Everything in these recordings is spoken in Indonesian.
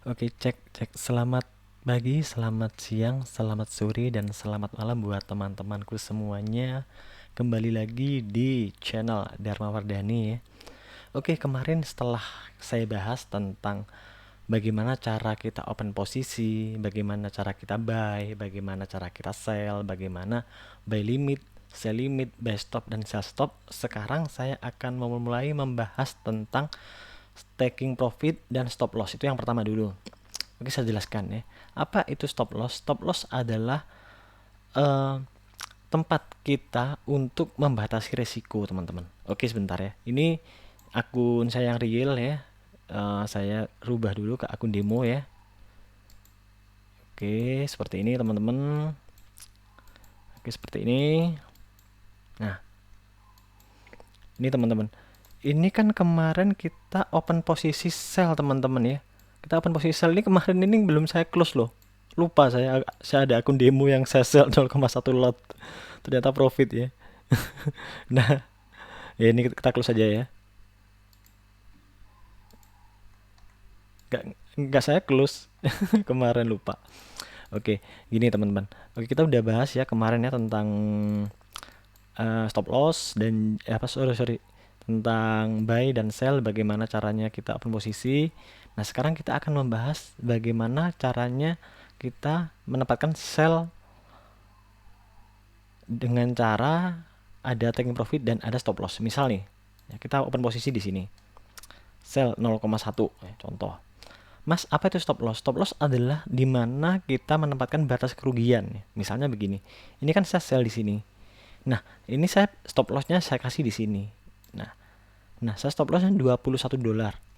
Oke, cek cek. Selamat pagi, selamat siang, selamat sore, dan selamat malam buat teman-temanku semuanya. Kembali lagi di channel Dharma Wardhani ya. Oke, kemarin setelah saya bahas tentang bagaimana cara kita open posisi, bagaimana cara kita buy, bagaimana cara kita sell, bagaimana buy limit, sell limit, buy stop, dan sell stop. Sekarang saya akan memulai membahas tentang taking profit dan stop loss. Itu yang pertama dulu. Oke, saya jelaskan ya. Apa itu stop loss? Stop loss adalah eh, tempat kita untuk membatasi resiko, teman-teman. Oke, sebentar ya. Ini akun saya yang real ya. Saya rubah dulu ke akun demo ya. Oke, seperti ini teman-teman. Oke, seperti ini. Nah, ini teman-teman. Ini kan kemarin kita open posisi sell, teman-teman ya. Kita open posisi sell ini kemarin ini belum saya close loh. Lupa saya ada akun demo yang saya sell 0,1 lot. Ternyata profit ya. Nah, ya ini kita close aja ya. Nggak saya close kemarin, lupa. Oke, gini teman-teman. Oke, kita udah bahas ya kemarin ya tentang stop loss dan apa, sorry, tentang buy dan sell, bagaimana caranya kita open posisi. Nah, sekarang kita akan membahas bagaimana caranya kita menempatkan sell dengan cara ada taking profit dan ada stop loss. Misal nih, ya, kita open posisi di sini. Sell 0,1 contoh. Mas, apa itu stop loss? Stop loss adalah di mana kita menempatkan batas kerugian. Misalnya begini. Ini kan saya sell di sini. Nah, ini saya stop loss-nya saya kasih di sini. Nah, saya stop loss-nya $21.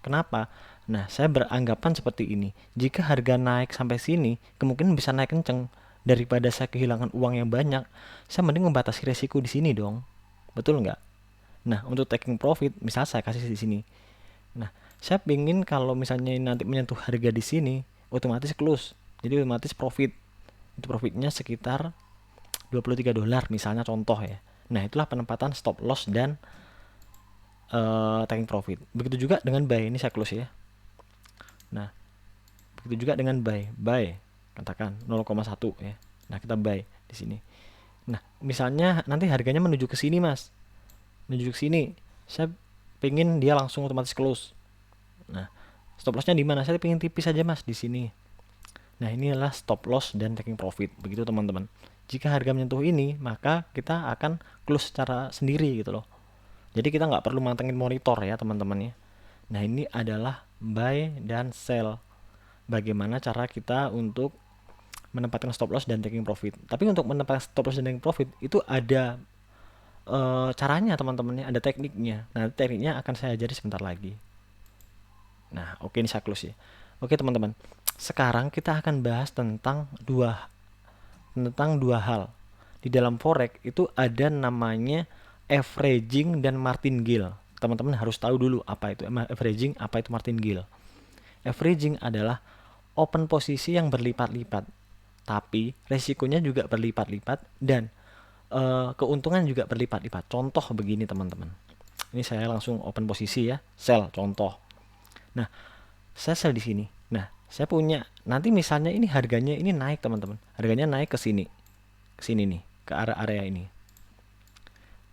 Kenapa? Nah, saya beranggapan seperti ini. Jika harga naik sampai sini, kemungkinan bisa naik kenceng. Daripada saya kehilangan uang yang banyak, saya mending membatasi resiko di sini dong. Betul nggak? Nah, untuk taking profit, misalnya saya kasih di sini. Nah, saya pingin kalau misalnya nanti menyentuh harga di sini, otomatis close. Jadi otomatis profit. Itu profitnya sekitar $23 misalnya, contoh ya. Nah, itulah penempatan stop loss dan taking profit. Begitu juga dengan buy. Ini saya close ya. Nah, begitu juga dengan buy. Buy katakan 0,1 ya. Nah, kita buy di sini. Nah, misalnya nanti harganya menuju ke sini, Mas. Menuju ke sini. Saya pengen dia langsung otomatis close. Nah, stop lossnya di mana? Saya pengen tipis aja, Mas, di sini. Nah, inilah stop loss dan taking profit. Begitu, teman-teman. Jika harga menyentuh ini, maka kita akan close secara sendiri gitu loh. Jadi kita nggak perlu mantengin monitor ya, teman-teman ya. Nah, ini adalah buy dan sell. Bagaimana cara kita untuk menempatkan stop loss dan taking profit. Tapi untuk menempatkan stop loss dan taking profit itu ada caranya, teman-teman ya, ada tekniknya. Nah, tekniknya akan saya ajari sebentar lagi. Nah, oke, ini saya close ya. Oke, teman-teman. Sekarang kita akan bahas tentang dua hal. Di dalam forex itu ada namanya averaging dan martingale. Teman-teman harus tahu dulu apa itu averaging, apa itu martingale. Averaging adalah open posisi yang berlipat-lipat, tapi resikonya juga berlipat-lipat dan keuntungan juga berlipat-lipat. Contoh begini, teman-teman. Ini saya langsung open posisi ya, sell contoh. Nah, saya sell di sini. Nah, saya punya nanti misalnya ini harganya ini naik, teman-teman. Harganya naik ke sini. Ke sini nih, ke area ini.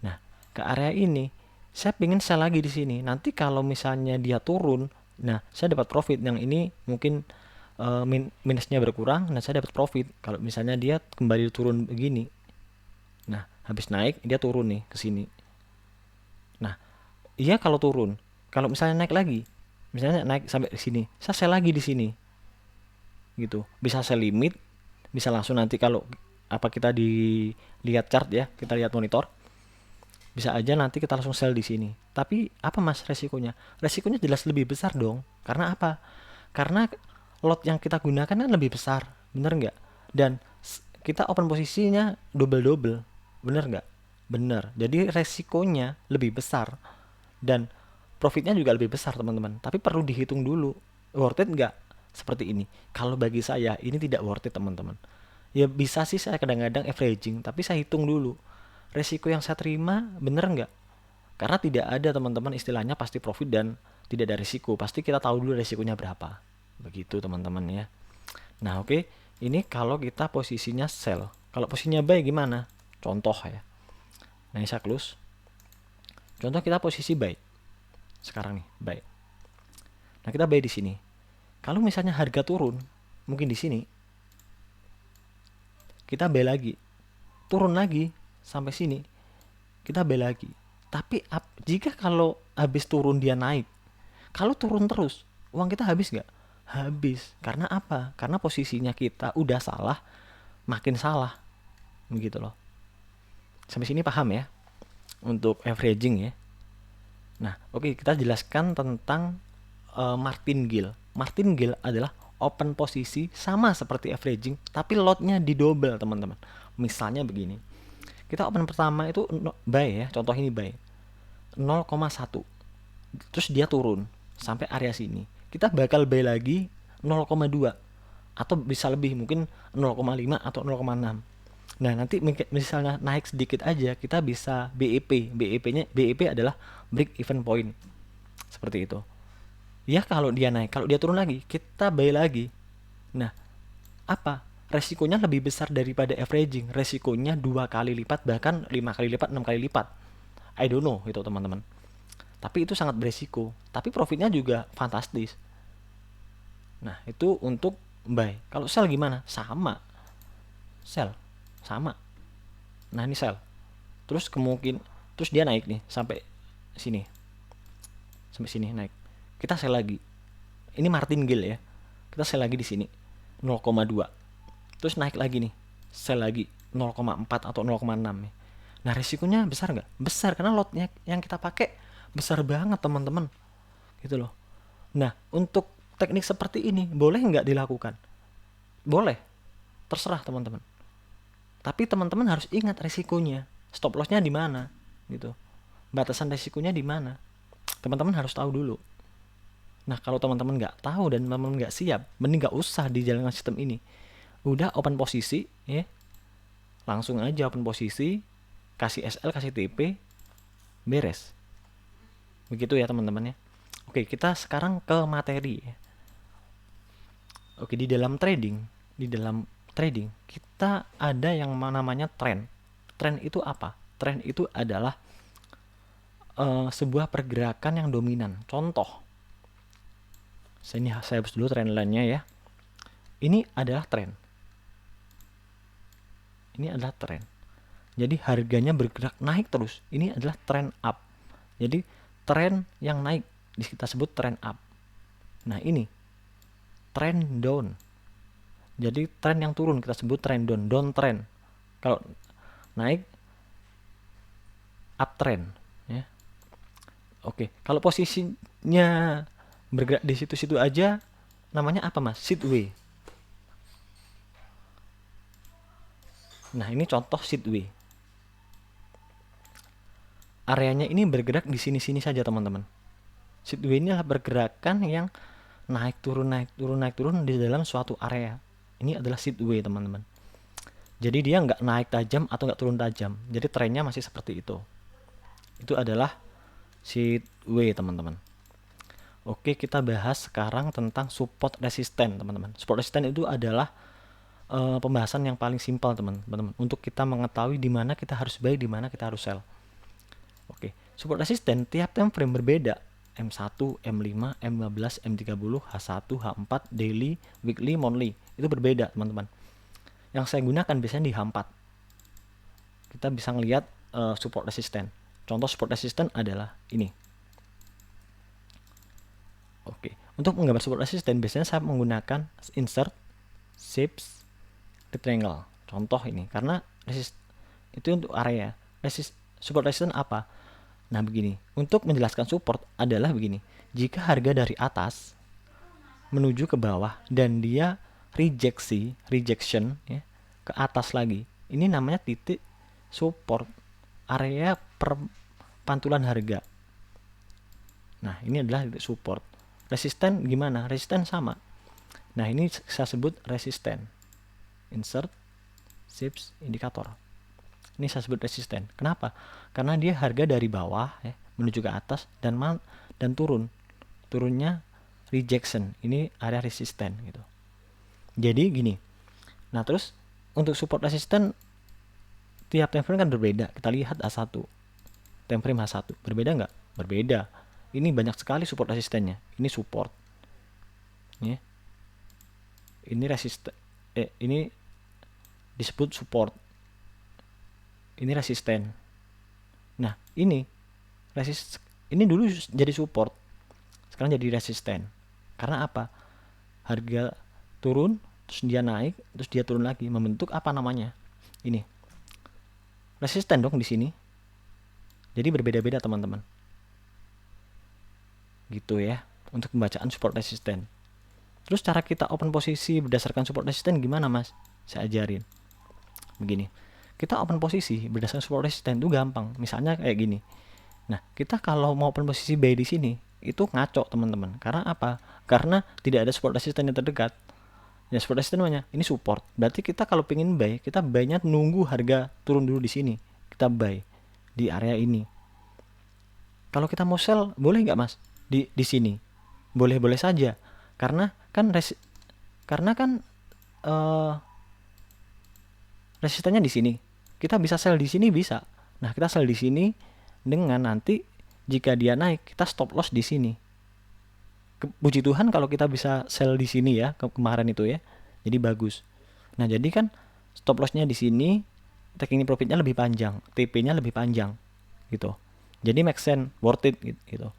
Nah, ke area ini saya pengen sell lagi di sini. Nanti kalau misalnya dia turun, nah saya dapat profit. Yang ini mungkin minusnya berkurang, nah saya dapat profit. Kalau misalnya dia kembali turun begini, nah habis naik dia turun nih ke sini. Nah, iya kalau turun. Kalau misalnya naik lagi, misalnya naik sampai di sini, saya sell lagi di sini, gitu. Bisa sell limit, bisa langsung nanti kalau apa kita dilihat chart ya, kita lihat monitor, bisa aja nanti kita langsung sell di sini. Tapi apa, Mas, resikonya? Resikonya jelas lebih besar dong. Karena apa? Karena lot yang kita gunakan kan lebih besar, bener nggak? Dan kita open posisinya double-double, bener nggak? Bener. Jadi resikonya lebih besar dan profitnya juga lebih besar, teman-teman. Tapi perlu dihitung dulu, worth it nggak? Seperti ini. Kalau bagi saya ini tidak worth it, teman-teman. Ya bisa sih saya kadang-kadang averaging, tapi saya hitung dulu resiko yang saya terima bener nggak. Karena tidak ada, teman-teman, istilahnya pasti profit dan tidak ada risiko. Pasti kita tahu dulu resikonya berapa. Begitu teman-teman ya. Nah, oke. Ini kalau kita posisinya sell. Kalau posisinya buy gimana? Contoh ya. Nah, ini saya close. Contoh kita posisi buy. Sekarang nih, buy. Nah, kita buy di sini. Kalau misalnya harga turun, mungkin di sini kita buy lagi. Turun lagi sampai sini. Kita buy lagi. Tapi jika kalau habis turun dia naik, kalau turun terus, uang kita habis nggak? Habis. Karena apa? Karena posisinya kita udah salah, makin salah. Begitu loh. Sampai sini paham ya? Untuk averaging ya. Nah, oke, kita jelaskan tentang martingale. Martingale adalah open posisi sama seperti averaging, tapi lotnya di double teman-teman. Misalnya begini, kita open pertama itu buy ya, contoh ini buy 0,1, terus dia turun sampai area sini, kita bakal buy lagi 0,2 atau bisa lebih, mungkin 0,5 atau 0,6. Nah, nanti misalnya naik sedikit aja, kita bisa BEP. BEP adalah break even point. Seperti itu. Ya, kalau dia naik, kalau dia turun lagi, kita buy lagi. Nah, apa? Resikonya lebih besar daripada averaging. Resikonya 2 kali lipat, bahkan 5 kali lipat, 6 kali lipat. I don't know itu teman-teman. Tapi itu sangat beresiko. Tapi profitnya juga fantastis. Nah, itu untuk buy. Kalau sell gimana? Sama. Sell. Sama. Nah, ini sell. Terus terus dia naik nih sampai sini. Sampai sini naik. Kita sell lagi. Ini martingale ya. Kita sell lagi di sini 0,2. Terus naik lagi nih. Sell lagi 0,4 atau 0,6 nih. Nah, risikonya besar nggak? Besar, karena lotnya yang kita pakai besar banget teman-teman. Gitu loh. Nah, untuk teknik seperti ini boleh nggak dilakukan? Boleh. Terserah teman-teman. Tapi teman-teman harus ingat risikonya. Stop lossnya di mana? Gitu. Batasan risikonya di mana? Teman-teman harus tahu dulu. Nah, kalau teman-teman nggak tahu dan teman-teman nggak siap, mending nggak usah dijalankan sistem ini. Udah open posisi, ya, langsung aja open posisi, kasih SL, kasih TP, beres. Begitu ya teman-teman ya. Oke, kita sekarang ke materi. Oke, di dalam trading kita ada yang namanya trend. Trend itu apa? Trend itu adalah sebuah pergerakan yang dominan. Contoh, saya hapus dulu trend line-nya ya. Ini adalah trend. Ini adalah trend. Jadi harganya bergerak naik terus. Ini adalah trend up. Jadi trend yang naik kita sebut trend up. Nah, ini trend down. Jadi trend yang turun kita sebut trend down, down trend. Kalau naik uptrend ya. Oke, kalau posisinya bergerak di situ-situ aja namanya apa Mas? Sideway. Nah, ini contoh sideway. Areanya ini bergerak di sini-sini saja teman-teman. Sideway ini adalah pergerakan yang naik turun di dalam suatu area. Ini adalah sideway teman-teman. Jadi dia nggak naik tajam atau nggak turun tajam. Jadi trennya masih seperti itu. Itu adalah sideway teman-teman. Oke, kita bahas sekarang tentang support resisten teman-teman. Support resisten itu adalah pembahasan yang paling simpel teman-teman. Untuk kita mengetahui di mana kita harus buy, di mana kita harus sell. Oke, support resisten tiap time frame berbeda. M1, M5, M15, M30, H1, H4, daily, weekly, monthly. Itu berbeda teman-teman. Yang saya gunakan biasanya di H4. Kita bisa ngelihat support resisten. Contoh support resisten adalah ini. Oke, untuk menggambar support resisten biasanya saya menggunakan insert, shapes, rectangle. Contoh ini, karena itu untuk area. Support resisten apa? Nah, begini. Untuk menjelaskan support adalah begini. Jika harga dari atas menuju ke bawah dan dia rejection ya, ke atas lagi. Ini namanya titik support, area pantulan harga. Nah, ini adalah titik support. Resisten gimana? Resisten sama. Nah, ini saya sebut resisten. Insert, shapes, indikator. Ini saya sebut resisten. Kenapa? Karena dia harga dari bawah ya, menuju ke atas dan turun. Turunnya rejection, ini area resisten gitu. Jadi gini. Nah, terus untuk support resisten tiap time frame kan berbeda. Kita lihat A1. Time frame H1 berbeda nggak? Berbeda. Ini banyak sekali support resistennya. Ini support. Ya. Ini resisten. Ini disebut support. Ini resisten. Nah, ini dulu jadi support. Sekarang jadi resisten. Karena apa? Harga turun, terus dia naik, terus dia turun lagi, membentuk apa namanya? Ini. Resisten dong di sini. Jadi berbeda-beda teman-teman. Gitu ya, untuk pembacaan support resisten. Terus cara kita open posisi berdasarkan support resisten gimana, Mas? Saya ajarin. Begini. Kita open posisi berdasarkan support resisten itu gampang. Misalnya kayak gini. Nah, kita kalau mau open posisi buy di sini, itu ngaco, teman-teman. Karena apa? Karena tidak ada support resisten yang terdekat. Ya, support resisten namanya, ini support. Berarti kita kalau pengen buy, kita buy-nya nunggu harga turun dulu di sini. Kita buy di area ini. Kalau kita mau sell, boleh nggak, Mas? Di sini. Boleh-boleh saja. Karena kan resistannya di sini. Kita bisa sell di sini bisa. Nah, kita sell di sini dengan nanti jika dia naik, kita stop loss di sini. Puji Tuhan kalau kita bisa sell di sini ya, kemarin itu ya. Jadi bagus. Nah, jadi kan stop loss-nya di sini, taking profit-nya lebih panjang, TP-nya lebih panjang gitu. Jadi make sense, worth it gitu.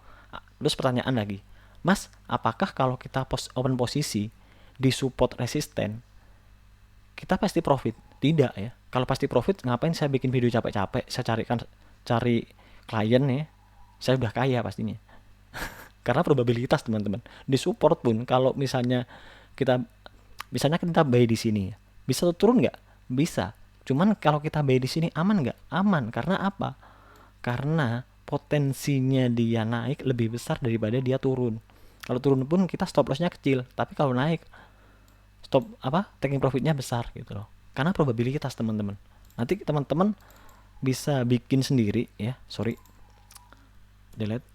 Terus pertanyaan lagi, Mas, apakah kalau kita open posisi di support resisten, kita pasti profit? Tidak ya. Kalau pasti profit, ngapain saya bikin video capek-capek? Saya cari klien ya. Saya udah kaya pastinya. Karena probabilitas teman-teman. Di support pun kalau misalnya kita buy di sini, bisa turun nggak? Bisa. Cuman kalau kita buy di sini aman nggak? Aman. Karena apa? Karena potensinya dia naik lebih besar daripada dia turun. Kalau turun pun kita stop lossnya kecil, tapi kalau naik taking profitnya besar gitu loh. Karena probabilitas teman-teman. Nanti teman-teman bisa bikin sendiri ya. Delete.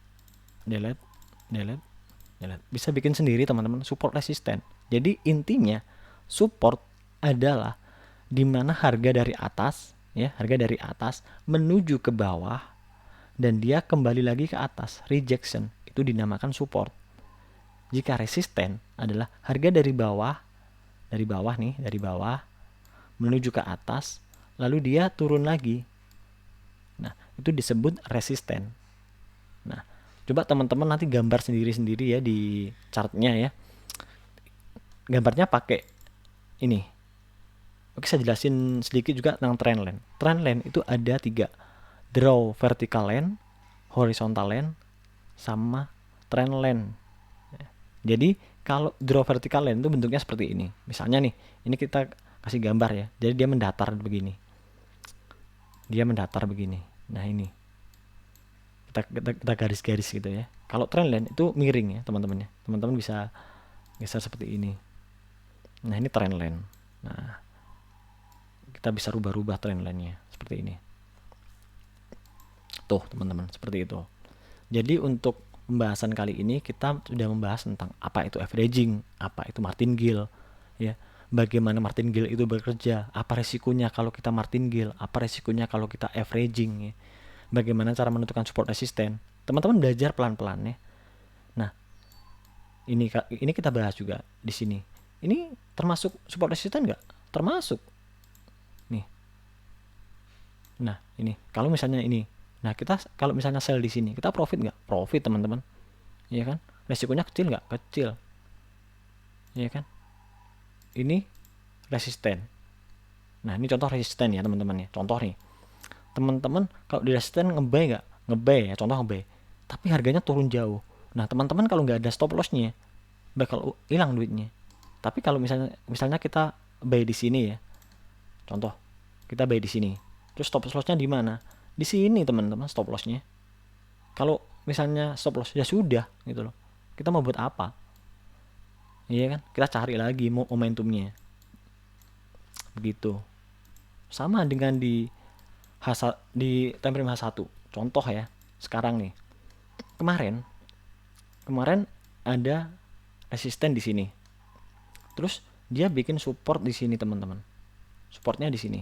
Bisa bikin sendiri teman-teman support resisten. Jadi intinya support adalah di mana harga dari atas menuju ke bawah dan dia kembali lagi ke atas, rejection, itu dinamakan support. Jika resisten adalah harga dari bawah menuju ke atas, lalu dia turun lagi. Nah, itu disebut resisten. Nah, coba teman-teman nanti gambar sendiri-sendiri ya di chartnya ya. Gambarnya pakai ini. Oke, saya jelasin sedikit juga tentang trendline. Trendline itu ada 3. Draw vertical line, horizontal line, sama trendline. Jadi kalau draw vertical line itu bentuknya seperti ini. Misalnya nih, ini kita kasih gambar ya. Jadi dia mendatar begini. Nah ini kita garis-garis gitu ya. Kalau trendline itu miring ya teman-teman ya. Teman-teman bisa geser seperti ini. Nah ini trendline. Nah kita bisa rubah-rubah trendline-nya seperti ini. Tuh teman-teman, seperti itu. Jadi untuk pembahasan kali ini kita sudah membahas tentang apa itu averaging, apa itu martingale, ya. Bagaimana martingale itu bekerja, apa resikonya kalau kita martingale, apa resikonya kalau kita averaging, ya. Bagaimana cara menentukan support resisten. Teman-teman belajar pelan-pelan ya. Nah, ini kita bahas juga di sini. Ini termasuk support resisten nggak? Termasuk. Nih. Nah, ini kalau misalnya ini. Nah, kita kalau misalnya sell di sini, kita profit nggak? Profit, teman-teman. Iya kan? Resikonya kecil nggak? Kecil. Iya kan? Ini resisten. Nah, ini contoh resisten ya, teman-teman ya. Contoh nih. Teman-teman kalau di resisten nge-buy nggak? Nge-buy ya, contoh nge-buy. Tapi harganya turun jauh. Nah, teman-teman kalau nggak ada stop loss-nya, bakal hilang duitnya. Tapi kalau misalnya kita buy di sini ya. Contoh, kita buy di sini. Terus stop loss-nya di mana? Di sini, teman-teman, stop loss-nya. Kalau misalnya stop loss ya sudah gitu loh. Kita mau buat apa? Iya kan? Kita cari lagi momentumnya. Begitu. Sama dengan di time frame H1. Contoh ya. Sekarang nih. Kemarin ada resisten di sini. Terus dia bikin support di sini teman-teman. Supportnya di sini.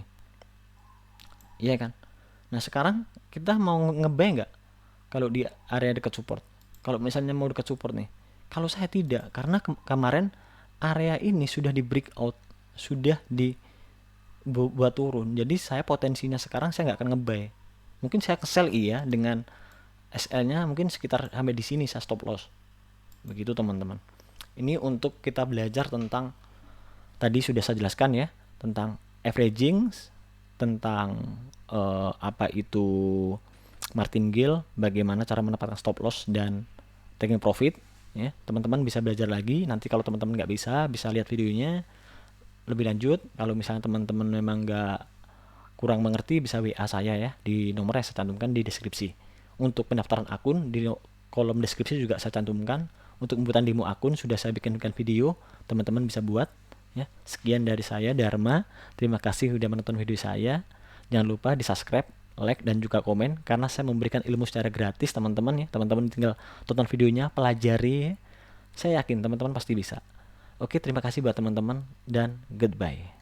Iya kan? Nah sekarang kita mau nge-buy nggak kalau di area dekat support? Kalau misalnya mau dekat support nih. Kalau saya tidak, karena kemarin area ini sudah di breakout, sudah di buat turun. Jadi saya potensinya sekarang saya nggak akan nge-buy. Mungkin saya ke-sell iya dengan SL-nya mungkin sekitar sampai di sini saya stop loss. Begitu teman-teman. Ini untuk kita belajar tentang tadi sudah saya jelaskan ya, tentang averaging, tentang apa itu martingale, bagaimana cara menempatkan stop loss dan taking profit ya. Teman-teman bisa belajar lagi. Nanti kalau teman-teman nggak bisa lihat videonya lebih lanjut. Kalau misalnya teman-teman memang nggak kurang mengerti, bisa WA saya ya di nomor yang saya cantumkan di deskripsi. Untuk pendaftaran akun di kolom deskripsi juga saya cantumkan. Untuk pembuatan demo akun sudah saya bikinkan video, teman-teman bisa buat ya. Sekian dari saya Dharma. Terima kasih sudah menonton video saya. Jangan lupa di subscribe, like, dan juga komen, karena saya memberikan ilmu secara gratis teman-teman ya. Teman-teman tinggal tonton videonya, pelajari ya. Saya yakin teman-teman pasti bisa. Oke, terima kasih buat teman-teman dan goodbye.